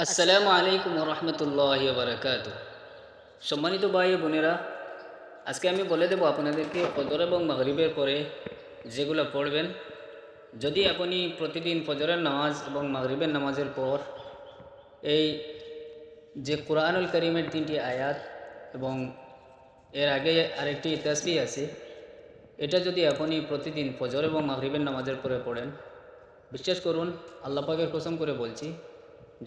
আসসালামু আলাইকুম রহমতুল্লাহি বারাকাতুহু। সম্মানিত ভাই ও বোনেরা, আজকে আমি বলে দেব আপনাদেরকে ফজর এবং মাগরিবের পরে যেগুলো পড়বেন। যদি আপনি প্রতিদিন ফজরের নামাজ এবং মাগরিবের নামাজের পর এই যে কুরআনুল করিমের 3টি আয়াত এবং এর আগে আরেকটি তাসবিহ আছে, এটা যদি আপনি প্রতিদিন ফজর এবং মাগরিবের নামাজের পরে পড়েন, বিশ্বাস করুন, আল্লাহ পাকের কসম করে বলছি,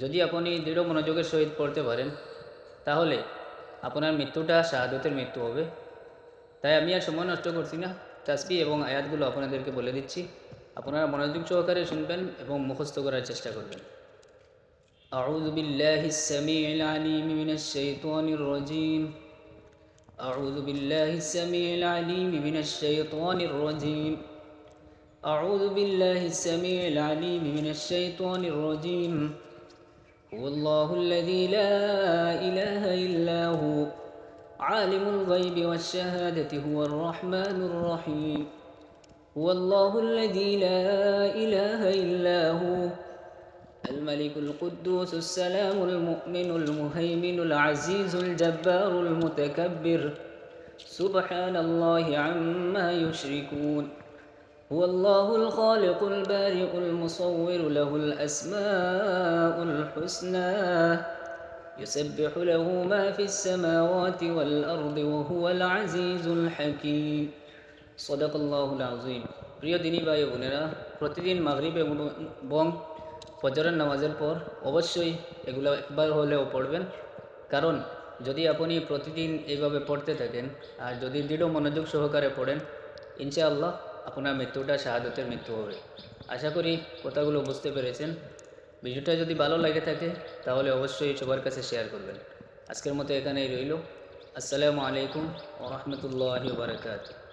যদি আপনি দৃঢ় মনোযোগের সহিত পড়তে পারেন, তাহলে আপনার মৃত্যুটা শাহাদতের মৃত্যু হবে। তাই আমি আর সময় নষ্ট করছি না, তাসবিহ এবং আয়াতগুলো আপনাদেরকে বলে দিচ্ছি। আপনারা মনোযোগ সহকারে শুনবেন এবং মুখস্থ করার চেষ্টা করবেন। আউযু বিল্লাহিস সামিউল আলিম মিনাশ শাইতানির রাজীম। আউযু বিল্লাহিস সামিউল আলিম মিনাশ শাইতানির রাজীম। আউযু বিল্লাহিস সামিউল আলিম মিনাশ শাইতানির রাজীম। هو الله الذي لا إله إلا هو عالم الغيب والشهادة هو الرحمن الرحيم. هو الله الذي لا إله إلا هو الملك القدوس السلام المؤمن المهيمن العزيز الجبار المتكبر سبحان الله عما يشركون. هو الله الخالق البارئ المصور له الأسماء الحسنى يسبح له ما في السماوات والأرض وهو العزيز الحكيم. صدق الله العظيم. প্রিয় দিনী ভাই বোনেরা, প্রতিদিন মাগরিব এবং ফজরের নামাজের পর অবশ্যই এগুলো একবার হলেও পড়বেন। কারণ যদি আপনি প্রতিদিন এইভাবে পড়তে থাকেন আর যদি দৃঢ় মনোযোগ সহকারে পড়েন, ইনশাআল্লাহ আপনার মৃত্যুটা শাহাদতের মৃত্যু হবে। আশা করি কথাগুলো বুঝতে পেরেছেন। ভিডিওটা যদি ভালো লাগে থাকে তাহলে অবশ্যই সবার কাছে শেয়ার করবেন। আজকের মতো এখানেই রইল। আসসালামু আলাইকুম ওয়া রাহমাতুল্লাহি ওয়া বারাকাতুহু।